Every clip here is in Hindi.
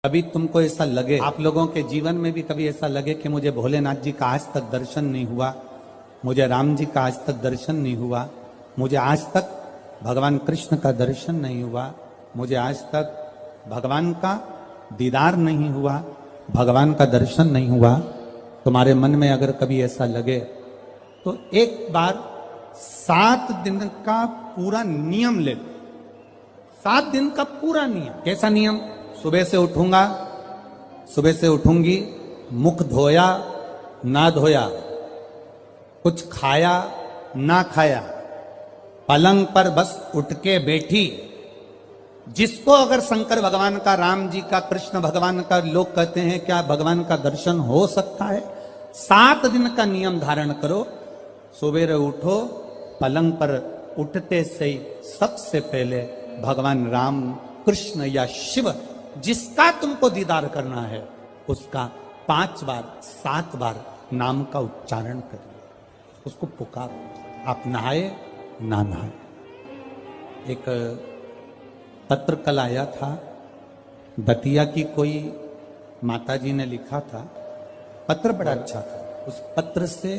कभी तुमको ऐसा लगे, आप लोगों के जीवन में भी कभी ऐसा लगे कि मुझे भोलेनाथ जी का आज तक दर्शन नहीं हुआ, मुझे राम जी का आज तक दर्शन नहीं हुआ, मुझे आज तक भगवान कृष्ण का दर्शन नहीं हुआ, मुझे आज तक भगवान का दीदार नहीं हुआ, भगवान का दर्शन नहीं हुआ। तुम्हारे मन में अगर कभी ऐसा लगे तो एक बार 7 दिन का पूरा नियम ले। 7 दिन का पूरा नियम। कैसा नियम? सुबह से उठूंगा, सुबह से उठूंगी, मुख धोया ना धोया, कुछ खाया ना खाया, पलंग पर बस उठ के बैठी। जिसको अगर शंकर भगवान का, राम जी का, कृष्ण भगवान का, लोग कहते हैं क्या भगवान का दर्शन हो सकता है? 7 दिन का नियम धारण करो। सुबह उठो, पलंग पर उठते से ही सबसे पहले भगवान राम, कृष्ण या शिव जिसका तुमको दीदार करना है उसका 5 बार 7 बार नाम का उच्चारण करिए, उसको पुकारो। आप नहाए ना नहाए। एक पत्र कल आया था, दतिया की कोई माताजी ने लिखा था, पत्र बड़ा अच्छा था। उस पत्र से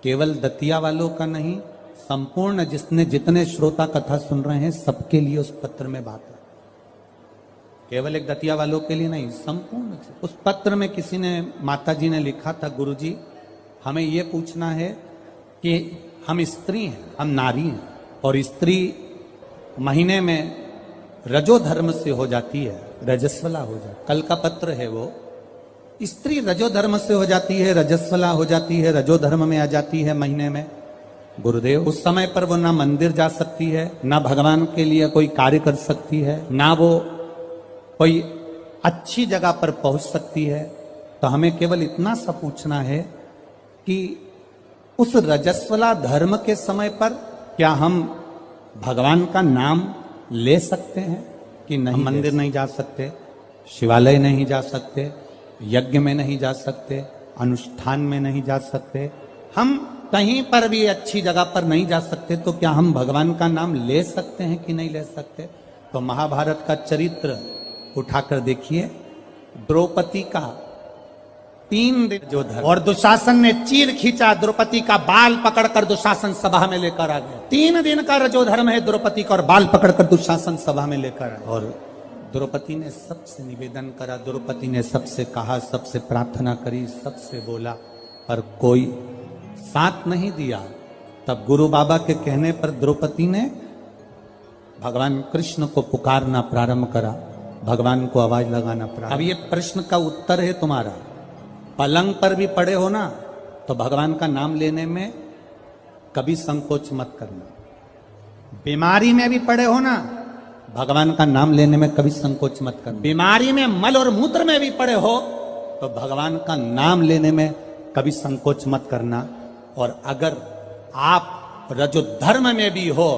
केवल दतिया वालों का नहीं, संपूर्ण जितने श्रोता कथा सुन रहे हैं सबके लिए उस पत्र में बात है। केवल एक दतिया वालों के लिए नहीं, संपूर्ण। उस पत्र में किसी ने, माताजी ने लिखा था, गुरुजी हमें ये पूछना है कि हम स्त्री हैं, हम नारी हैं, और स्त्री महीने में रजो धर्म से हो जाती है, रजस्वला हो जाती है। कल का पत्र है वो, स्त्री रजो धर्म से हो जाती है, रजस्वला हो जाती है, रजो धर्म में आ जाती है महीने में। गुरुदेव उस समय पर वो ना मंदिर जा सकती है, ना भगवान के लिए कोई कार्य कर सकती है, ना वो कोई अच्छी जगह पर पहुंच सकती है। तो हमें केवल इतना सा पूछना है कि उस रजस्वला धर्म के समय पर क्या हम भगवान का नाम ले सकते हैं कि नहीं? मंदिर नहीं जा सकते, शिवालय नहीं जा सकते, यज्ञ में नहीं जा सकते, अनुष्ठान में नहीं जा सकते, हम कहीं पर भी अच्छी जगह पर नहीं जा सकते, तो क्या हम भगवान का नाम ले सकते हैं कि नहीं ले सकते? तो महाभारत का चरित्र उठाकर देखिए। द्रौपदी का 3 दिन जो धर्म, और दुशासन ने चीर खींचा, द्रौपदी का बाल पकड़कर दुशासन सभा में लेकर आ गया। 3 दिन का रजो धर्म है द्रौपदी का, और बाल पकड़कर दुशासन सभा में लेकर आया। और द्रौपदी ने सबसे निवेदन करा, द्रौपदी ने सबसे कहा, सबसे प्रार्थना करी, सबसे बोला, पर कोई साथ नहीं दिया। तब गुरु बाबा के कहने पर द्रौपदी ने भगवान कृष्ण को पुकारना प्रारंभ करा, भगवान को आवाज लगाना प्रारंभ। अब ये प्रश्न का उत्तर है तुम्हारा। पलंग पर भी पड़े हो ना, तो भगवान का नाम लेने में कभी संकोच मत करना। बीमारी में भी पड़े हो ना, भगवान का नाम लेने में कभी संकोच मत करना। बीमारी में, मल और मूत्र में भी पड़े हो तो भगवान का नाम लेने में कभी संकोच मत करना। और अगर आप रजो धर्म में भी हो,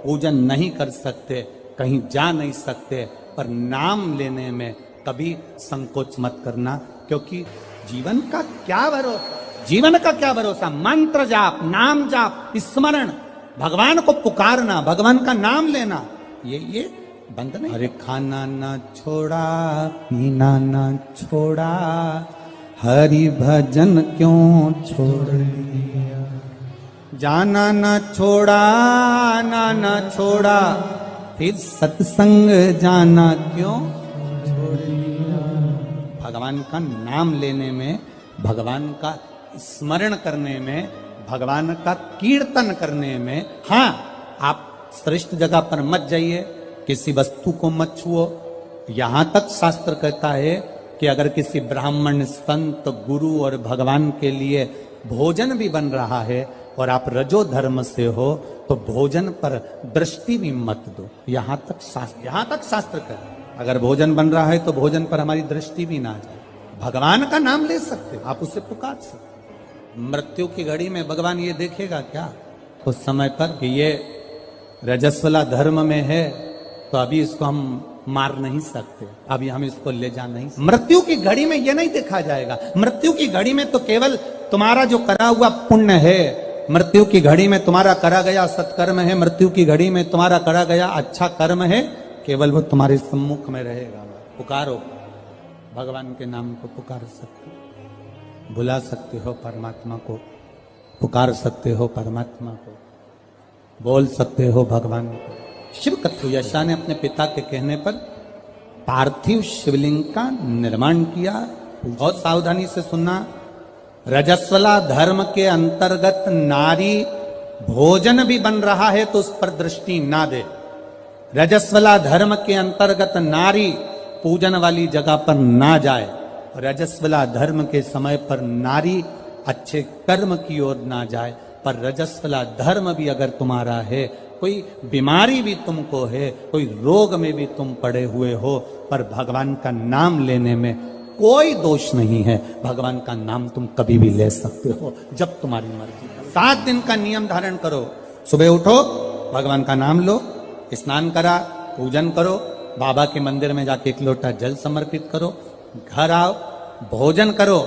पूजन नहीं कर सकते, कहीं जा नहीं सकते, पर नाम लेने में कभी संकोच मत करना, क्योंकि जीवन का क्या भरोसा, जीवन का क्या भरोसा। मंत्र जाप, नाम जाप, स्मरण, भगवान को पुकारना, भगवान का नाम लेना, ये बंद नहीं। अरे खाना ना छोड़ा, पीना ना छोड़ा, हरि भजन क्यों छोड़ दिया, जाना ना छोड़ा, आना ना छोड़ा, फिर सत्संग जाना क्यों छोड़ दिया। भगवान का नाम लेने में, भगवान का स्मरण करने में, भगवान का कीर्तन करने में, हाँ आप श्रेष्ठ जगह पर मत जाइए, किसी वस्तु को मत छुओ। यहां तक शास्त्र कहता है कि अगर किसी ब्राह्मण, संत, गुरु और भगवान के लिए भोजन भी बन रहा है और आप रजो धर्म से हो, तो भोजन पर दृष्टि भी मत दो। यहां तक शास्त्र कर, अगर भोजन बन रहा है तो भोजन पर हमारी दृष्टि भी ना जाए। भगवान का नाम ले सकते हो, आप उससे पुकार सकते। मृत्यु की घड़ी में भगवान ये देखेगा क्या उस समय पर कि ये रजस्वला धर्म में है, तो अभी इसको हम मार नहीं सकते, अभी हम इसको ले जा नहीं सकते। मृत्यु की घड़ी में ये नहीं देखा जाएगा। मृत्यु की घड़ी में तो केवल तुम्हारा जो करा हुआ पुण्य है, मृत्यु की घड़ी में तुम्हारा करा गया सत्कर्म है, मृत्यु की घड़ी में तुम्हारा करा गया अच्छा कर्म है, केवल वो तुम्हारे सम्मुख में रहेगा। पुकारो, भगवान के नाम को पुकार सकते हो, बुला सकते हो परमात्मा को, पुकार सकते हो परमात्मा को, बोल सकते हो भगवान को। शिव कथु यशा ने अपने पिता के कहने पर पार्थिव शिवलिंग का निर्माण किया। बहुत सावधानी से सुनना, रजस्वला धर्म के अंतर्गत नारी भोजन भी बन रहा है तो उस पर दृष्टि ना दे। रजस्वला धर्म के अंतर्गत नारी पूजन वाली जगह पर ना जाए। रजस्वला धर्म के समय पर नारी अच्छे कर्म की ओर ना जाए। पर रजस्वला धर्म भी अगर तुम्हारा है, कोई बीमारी भी तुमको है, कोई रोग में भी तुम पड़े हुए हो, पर भगवान का नाम लेने में कोई दोष नहीं है। भगवान का नाम तुम कभी भी ले सकते हो जब तुम्हारी मर्जी। 7 दिन का नियम धारण करो। सुबह उठो, भगवान का नाम लो, स्नान करा, पूजन करो, बाबा के मंदिर में जाके 1 लोटा जल समर्पित करो, घर आओ, भोजन करो।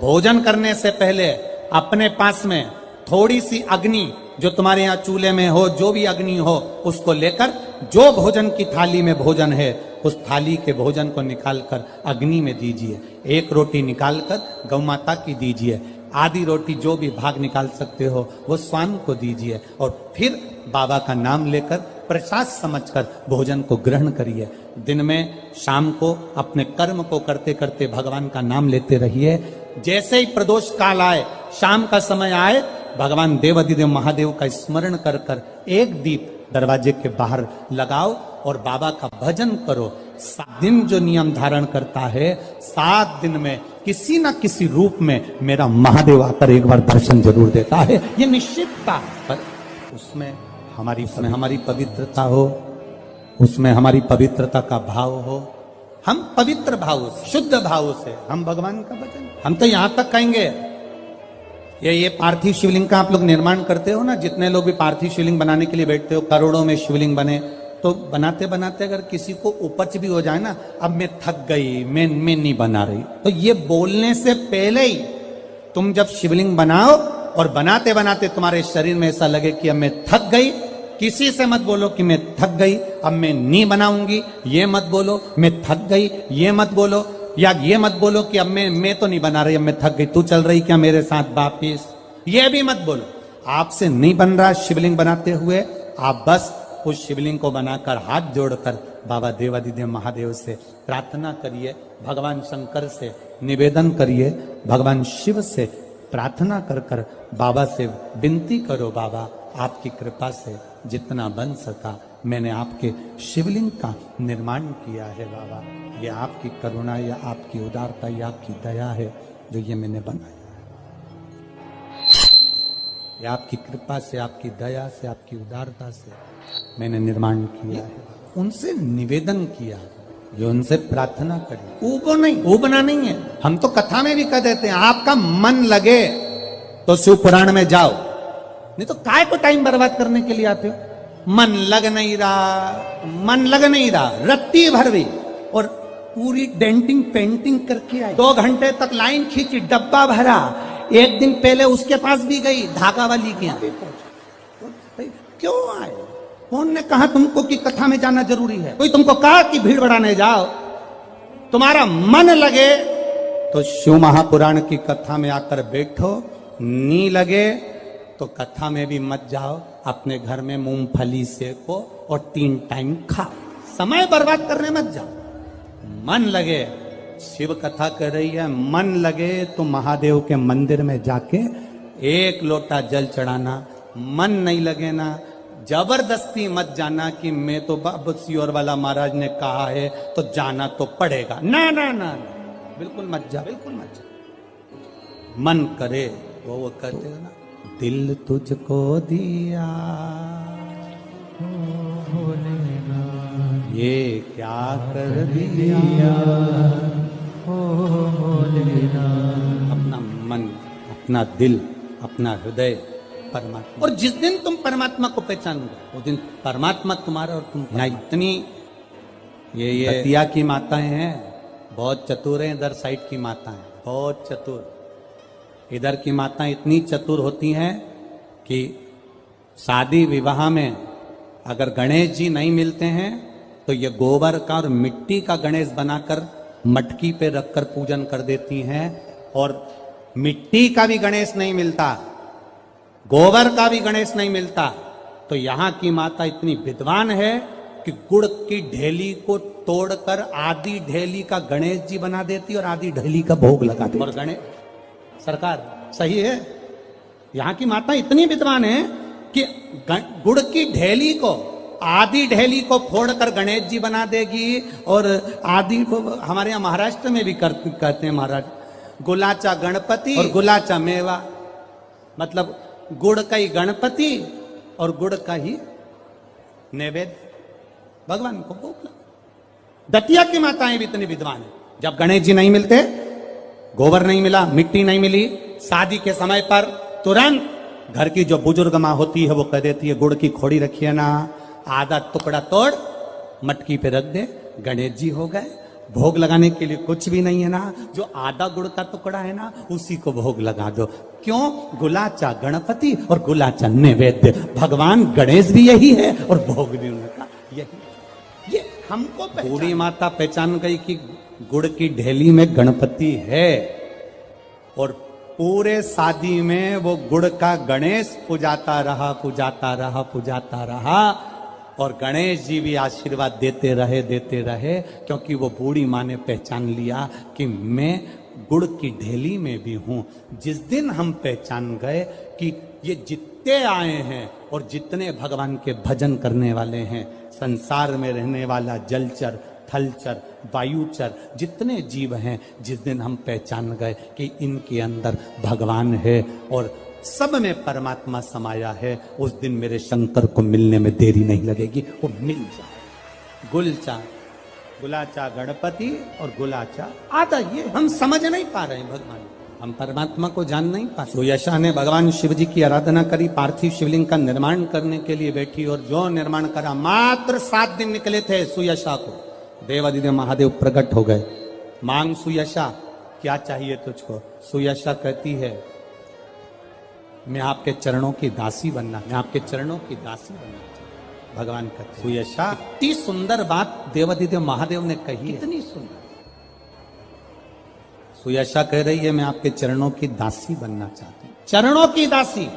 भोजन करने से पहले अपने पास में थोड़ी सी अग्नि, जो तुम्हारे यहाँ चूल्हे में हो, जो भी अग्नि हो, उसको लेकर जो भोजन की थाली में भोजन है उस थाली के भोजन को निकालकर अग्नि में दीजिए। 1 रोटी निकालकर गौ माता की दीजिए, आधी रोटी जो भी भाग निकाल सकते हो वो स्वान को दीजिए, और फिर बाबा का नाम लेकर प्रसाद समझकर भोजन को ग्रहण करिए। दिन में शाम को अपने कर्म को करते करते भगवान का नाम लेते रहिए। जैसे ही प्रदोष काल आए, शाम का समय आए, भगवान देवाधिदेव महादेव का स्मरण कर कर 1 दीप दरवाजे के बाहर लगाओ और बाबा का भजन करो। 7 दिन जो नियम धारण करता है, 7 दिन में किसी ना किसी रूप में मेरा महादेव आकर एक बार दर्शन जरूर देता है, ये निश्चितता। पर उसमें हमारी पवित्रता हो, उसमें हमारी पवित्रता का भाव हो। हम पवित्र भाव से, शुद्ध भाव से हम भगवान का भजन, हम तो यहां तक कहेंगे, ये पार्थिव शिवलिंग का आप लोग निर्माण करते हो ना, जितने लोग भी पार्थिव शिवलिंग बनाने के लिए बैठते हो, करोड़ों में शिवलिंग बने, तो बनाते बनाते अगर किसी को उपच भी हो जाए ना, अब मैं थक गई, मैं नहीं बना रही, तो ये बोलने से पहले ही तुम जब शिवलिंग बनाओ और बनाते बनाते तुम्हारे शरीर में ऐसा लगे कि अब मैं थक गई, किसी से मत बोलो कि मैं थक गई, अब मैं नहीं बनाऊंगी, ये मत बोलो। मैं थक गई ये मत बोलो, या ये मत बोलो कि अब मैं तो नहीं बना रही, अब मैं थक गई, तू चल रही क्या मेरे साथ वापिस, ये भी मत बोलो। आपसे नहीं बन रहा शिवलिंग बनाते हुए, आप बस उस शिवलिंग को बनाकर हाथ जोड़कर बाबा देवाधिदेव महादेव से प्रार्थना करिए, भगवान शंकर से निवेदन करिए, भगवान शिव से प्रार्थना कर कर बाबा से विनती करो, बाबा आपकी कृपा से जितना बन सका मैंने आपके शिवलिंग का निर्माण किया है। बाबा ये आपकी करुणा या आपकी उदारता या आपकी दया है जो ये मैंने बनाया, ये आपकी कृपा से, आपकी दया से, आपकी उदारता से मैंने निर्माण किया है। उनसे निवेदन किया, जो उनसे प्रार्थना करी, ऊबो नहीं, ऊबना नहीं है। हम तो कथा में भी कह देते हैं, आपका मन लगे तो शिव पुराण में जाओ, नहीं तो काय को टाइम बर्बाद करने के लिए आते हो। मन लग नहीं रहा, रत्ती भर भी, और पूरी डेंटिंग पेंटिंग करके आई, 2 घंटे तक लाइन खींची, डब्बा भरा, 1 दिन पहले उसके पास भी गई, धागा वाली के यहाँ क्यों आए? कौन ने कहा तुमको कि कथा में जाना जरूरी है? कोई तुमको कहा कि भीड़ बढ़ाने जाओ? तुम्हारा मन लगे तो शिव महापुराण की कथा में आकर बैठो, नहीं लगे तो कथा में भी मत जाओ, अपने घर में मूंगफली सेको और 3 टाइम खाओ, समय बर्बाद करने मत जाओ। मन लगे, शिव कथा कर रही है, मन लगे तो महादेव के मंदिर में जाके 1 लोटा जल चढ़ाना। मन नहीं लगे ना, जबरदस्ती मत जाना कि मैं तो बाबा सियोर वाला महाराज ने कहा है तो जाना तो पड़ेगा, ना ना ना, बिल्कुल मत जा, बिल्कुल मत जा। मन करे वो कहते हो ना, दिल तुझको दिया ये क्या कर दिया, अपना मन, अपना दिल, अपना हृदय परमात्मा। और जिस दिन तुम परमात्मा को पहचानोगे उस दिन परमात्मा तुम्हारा और तुम। यहाँ इतनी ये दतिया की माताएं हैं, बहुत चतुर हैं, इधर साइड की माताएं बहुत चतुर। इधर की माताएं इतनी चतुर होती हैं कि शादी विवाह में अगर गणेश जी नहीं मिलते हैं तो ये गोबर का और मिट्टी का गणेश बनाकर मटकी पे रखकर पूजन कर देती हैं, और मिट्टी का भी गणेश नहीं मिलता, गोबर का भी गणेश नहीं मिलता। तो यहां की माता इतनी विद्वान है कि गुड़ की ढेली को तोड़कर आधी ढेली का गणेश जी बना देती और आधी ढेली का भोग लगा देती। और गणेश सरकार सही है, यहां की माता इतनी विद्वान है कि गुड़ की ढेली को, आधी ढेली को फोड़कर गणेश जी बना देगी, और आधी को हमारे यहाँ महाराष्ट्र में भी कहते हैं महाराज, गुलाचा गणपति और गुलाचा मेवा, मतलब गुड़ का ही गणपति और गुड़ का ही नैवेद्य भगवान को भोग लगा। दतिया की माताएं भी इतनी विद्वान है, जब गणेश जी नहीं मिलते, गोबर नहीं मिला, मिट्टी नहीं मिली, शादी के समय पर तुरंत घर की जो बुजुर्ग माँ होती है वो कह देती है गुड़ की खोड़ी रखिए ना, आधा टुकड़ा तोड़ मटकी पे रख दे, गणेश जी हो गए। भोग लगाने के लिए कुछ भी नहीं है ना, जो आधा गुड़ का टुकड़ा है ना उसी को भोग लगा दो। क्यों? गुलाचा गणपति और गुलाचा नैवेद्य, भगवान गणेश भी यही है और भोग भी उनका यही। ये हमको बूढ़ी माता पहचान गई कि गुड़ की ढेली में गणपति है, और पूरे शादी में वो गुड़ का गणेश पुजाता रहा, पुजाता रहा, पुजाता रहा, और गणेश जी भी आशीर्वाद देते रहे, क्योंकि वो बूढ़ी माँ ने पहचान लिया कि मैं गुड़ की ढेली में भी हूं। जिस दिन हम पहचान गए कि ये जितने आए हैं और जितने भगवान के भजन करने वाले हैं, संसार में रहने वाला जलचर, थलचर, वायुचर, जितने जीव हैं, जिस दिन हम पहचान गए कि इनके अंदर भगवान है और सब में परमात्मा समाया है, उस दिन मेरे शंकर को मिलने में देरी नहीं लगेगी, वो मिल जाए। गुलाचा गणपति और गुलाचा आधा, ये हम समझ नहीं पा रहे हैं भगवान, हम परमात्मा को जान नहीं पा। सुयशा ने भगवान शिव जी की आराधना करी, पार्थिव शिवलिंग का निर्माण करने के लिए बैठी, और जो निर्माण करा, मात्र 7 दिन निकले थे सुयशा को, देवादिदेव महादेव प्रकट हो गए। मांग सुयशा, क्या चाहिए तुझको? सुयशा कहती है मैं आपके चरणों की दासी बनना, मैं आपके चरणों की दासी बनना चाहिए। भगवान कहते सुयशा, इतनी सुंदर बात देवादिदेव महादेव ने कही, इतनी सुंदर। सुयशा कह रही है मैं आपके चरणों की दासी बनना चाहती हूं, चरणों की दासी।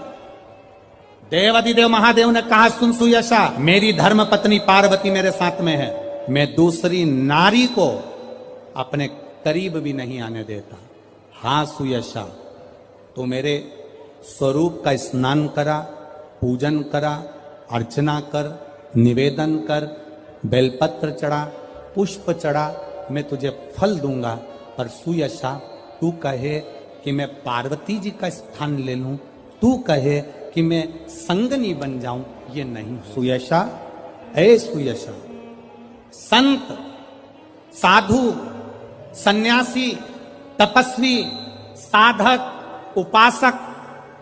देवादिदेव महादेव ने कहा सुन सुयशा, मेरी धर्म पत्नी पार्वती मेरे साथ में है, मैं दूसरी नारी को अपने करीब भी नहीं आने देता। हाँ सुयशा, तो मेरे स्वरूप का स्नान करा, पूजन करा, अर्चना कर, निवेदन कर, बेलपत्र चढ़ा, पुष्प चढ़ा, मैं तुझे फल दूंगा। पर सुयशा, तू कहे कि मैं पार्वती जी का स्थान ले लूं, तू कहे कि मैं संगनी बन जाऊं, ये नहीं। सुयशा, ऐ सुयशा, संत, साधु, सन्यासी, तपस्वी, साधक, उपासक,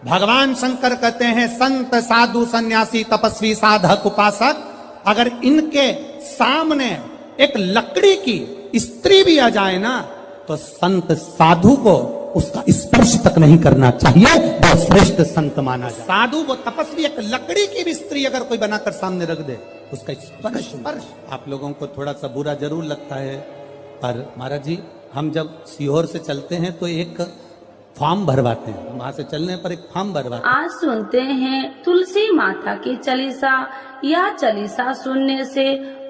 भगवान शंकर कहते हैं संत, साधु, सन्यासी, तपस्वी, साधक, उपासक, अगर इनके सामने एक लकड़ी की स्त्री भी आ जाए ना, तो संत साधु को उसका स्पर्श तक नहीं करना चाहिए, वो श्रेष्ठ संत माना जाए। साधु वो तपस्वी, एक लकड़ी की भी स्त्री अगर कोई बनाकर सामने रख दे, उसका स्पर्श। आप लोगों को थोड़ा सा बुरा जरूर लगता है, पर महाराज जी, हम जब सीहोर से चलते हैं तो एक फॉर्म भरवाते हैं, वहां से चलने पर एक फॉर्म भरवाते हैं। आज सुनते हैं तुलसी माता की चालीसा। यह चालीसा सुनने से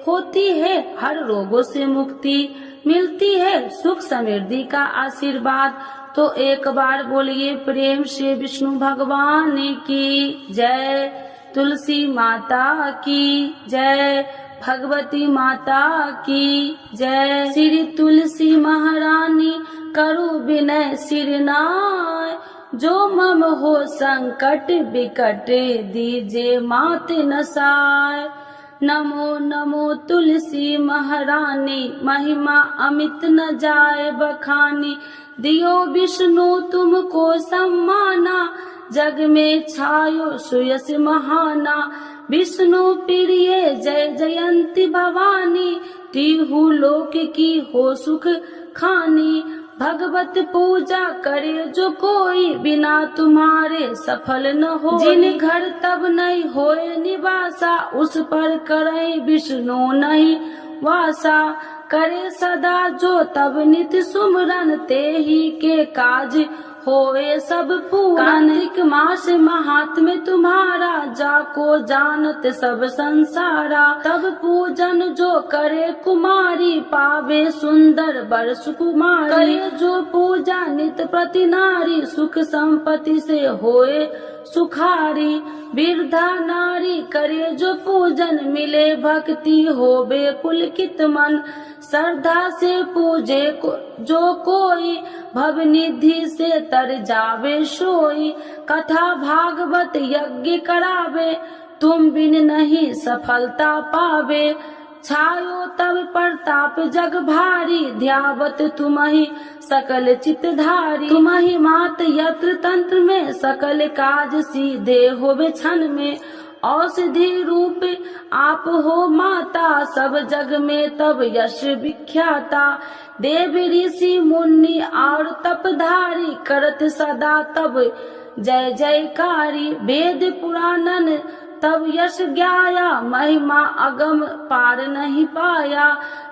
होती है हर रोगों से मुक्ति, मिलती है सुख समृद्धि का आशीर्वाद। तो एक बार बोलिए प्रेम से विष्णु भगवान की जय, तुलसी माता की जय, भगवती माता की जय। श्री तुलसी महारानी करो विनय सिरनाय, जो मम हो संकट विकट दीजे मात नसाय। नमो नमो तुलसी महारानी, महिमा अमित न जाए बखानी। दियो विष्णु तुमको सम्माना, जग में छायो सुयस महाना। विष्णु प्रिय जय जयंती भवानी, तिहु लोक की हो सुख खानी। भगवत पूजा करे जो कोई, बिना तुम्हारे सफल न हो। जिन घर तब नहीं होए निवासा, उस पर करे विष्णु नहीं वासा। करे सदा जो तब नित सुमरन, ते ही के काज होए सब पूरन। कार्तिक मास महात्म्य तुम्हारा, जाको जानत सब संसारा। तब पूजन जो करे कुमारी, पावे सुंदर वर सुकुमारी। करे जो पूजा नित प्रति नारी, सुख संपत्ति से होए सुखारी। वृद्धा नारी करे जो पूजन, मिले भक्ति होवे पुलकित मन। श्रद्धा से पूजे जो कोई, भव निधि से तर जावे सोई। कथा भागवत यज्ञ करावे, तुम बिन नहीं सफलता पावे। छायो तब प्रताप जग भारी, ध्यावत तुम्हि सकल चितधारी। तुम्हि मात यत्र तंत्र में, सकल काज सीधे होवे क्षण में। औषधि रूप आप हो माता, सब जग में तब यश विख्याता। देव ऋषि मुनि और तपधारी, करत सदा तब जय जयकारी। वेद पुराणन तब यश ज्ञाया, महिमा अगम पार नहीं पाया।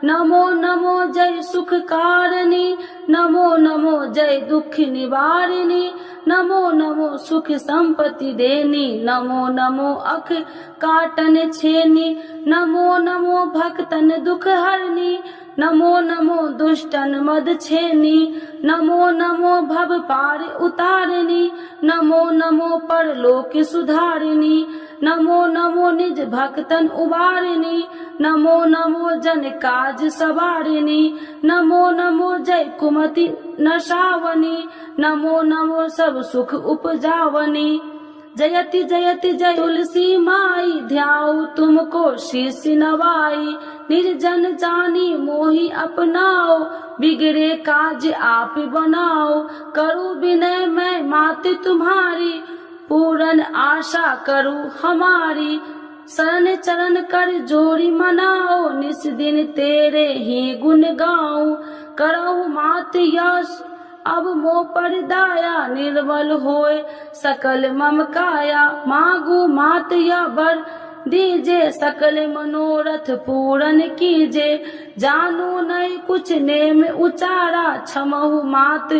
नमो नमो जय सुख कारिणी, नमो नमो जय दुख निवारिणी। नमो नमो सुख संपत्ति देनी, नमो नमो अख काटन छेनी। नमो नमो भक्तन दुख हरनी, नमो नमो दुष्टन मद छेनी। नमो नमो भव पार उतारिणी, नमो नमो परलोक सुधारिणी। नमो नमो निज भक्तन उबारिणी, नमो नमो जन काज सवारिणी। नमो नमो जय कुमति नशावनी, नमो नमो सब सुख उपजावनी। जयति जयति जय तुलसी माई, ध्याऊ तुमको शीश नवाई। निर्जन जानी मोहि अपनाओ, बिगड़े काज आप बनाओ। करूं विनय मैं मात तुम्हारी, पूरन आशा करूं हमारी। शरण चरण कर जोड़ी मनाओ, निस दिन तेरे ही गुण गाऊं। करहु मात यश अब मोह पर दाया, निर्मल होए सकल मम काया। मांगू मात या वर दीजे, सकल मनोरथ पूरन कीजे। जानू नहीं कुछ नेम उचारा, क्षमहु मात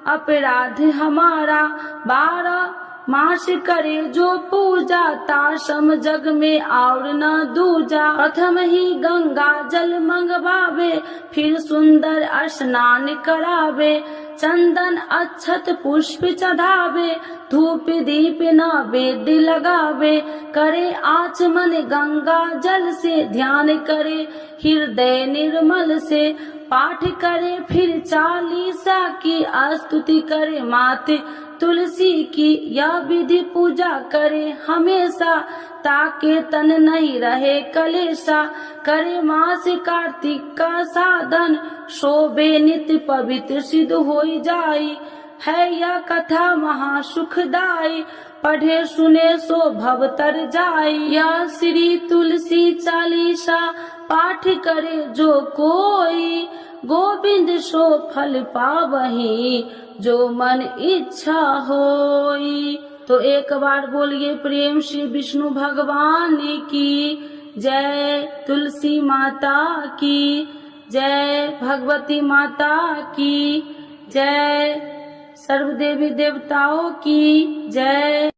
अपराध हमारा। 12 मास करे जो पूजा, ताशम जग में और न दूजा। प्रथम ही गंगा जल मंगवावे, फिर सुंदर स्नान करावे। चंदन अक्षत पुष्प चढ़ावे, धूप दीप नैवेद्य लगावे। करे आचमन गंगा जल से, ध्यान करे हृदय निर्मल से। पाठ करे फिर 40 की, स्तुति करे माते तुलसी की। यह विधि पूजा करे हमेशा, ताके तन नहीं रहे कलेशा। करे मास कार्तिक का साधन, शोभे नित्य पवित्र सिद्ध होई जाई। है यह कथा महासुखदाई, पढ़े सुने सो भव तर जाई। यह श्री तुलसी चालीसा, पाठ करे जो कोई। गोविंद सो फल पावही, जो मन इच्छा होई। तो एक बार बोलिए प्रेम श्री विष्णु भगवान की जय, तुलसी माता की जय, भगवती माता की जय, सर्व देवी देवताओं की जय।